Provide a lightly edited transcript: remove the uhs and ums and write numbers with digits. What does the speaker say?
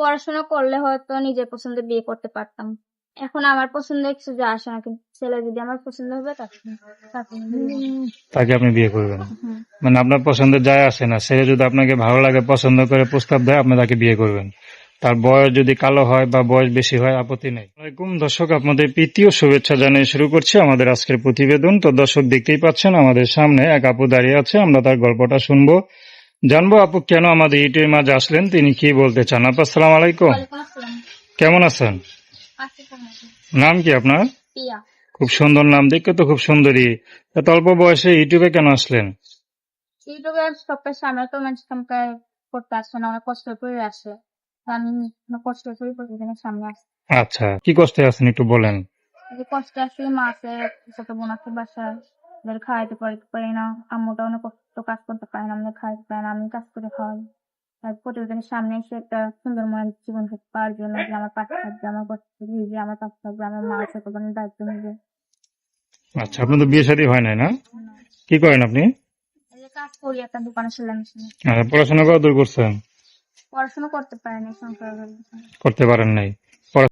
পড়াশোনা করলে হয়তো নিজের পছন্দে বিয়ে করতে পারতাম। এখন আমার পছন্দ কিছু যায় আসে না, কিন্তু ছেলে যদি আমার পছন্দ হবে তাকে তাকে আমি বিয়ে করবো। তাকে আপনি বিয়ে করবেন? হুম। মানে আপনার পছন্দে যায় আসে না, ছেলে যদি আপনাকে ভালো লাগে পছন্দ করে প্রস্তাব দেয় আপনি তাকে বিয়ে করবেন। তার বয়স যদি কালো হয় বা বয়স বেশি হয় আপত্তি নেই। আসসালামু আলাইকুম দর্শক, আপনাদের প্রীতি ও শুভেচ্ছা জানিয়ে শুরু করছি আমাদের আজকের প্রতিবেদন। তো দর্শক দেখতেই পাচ্ছেন আমাদের সামনে এক আপু দাঁড়িয়ে আছে, আমরা তার গল্পটা শুনবো, জানবো আপু কেন আমাদের ইউটিউবের মাঝে আসলেন, তিনি কি বলতে চান। আপু আসসালামু আলাইকুম, ওয়ালাইকুম আসসালাম। কেমন আছেন? আচ্ছা, কেমন আছেন? নাম কি আপনার? পিয়া। খুব সুন্দর নাম, দেখতে তো খুব সুন্দরী। এত অল্প বয়সে ইউটিউবে কেন আসলেন? ইউটিউবে সবটার সামনে তো মানুষ আমাকে করতে আসে না, অনেক কষ্ট করে আসে। তো আমি অনেক কষ্ট করে প্রতিদিনের সামনে আসি। আচ্ছা, কি কষ্টে আছেন একটু বলেন। এই যে কষ্ট আসে, মা আছে, ছোট বোন আছে বাসায়, ওদের খাওয়াইতে পারি না। আম্মুটা অনেক কষ্ট, কাজ করতে পারে না, আমাদের খাওয়াইতে পারে না, আমি কাজ করে খাওয়াই। আর প্রতিদিনের সামনে এসে একটা সুন্দর মনের জীবন পাওয়ার জন্য যে আমার পাশে থাকবে, আমার কষ্ট বুঝবে, আমার পাশে থাকবে, আমার মা ছোট বোনের দায়িত্ব নেবে। আচ্ছা, আপনার তো বিয়ে শাদী হয় নাই না? কি করেন আপনি? এই যে কাজ করি একটা দোকানে, সেলাই মেশিনে। পড়াশোনা কত দূর করছেন? পড়াশোনা করতে পারিনি, সংসার করতে পারেন নাই?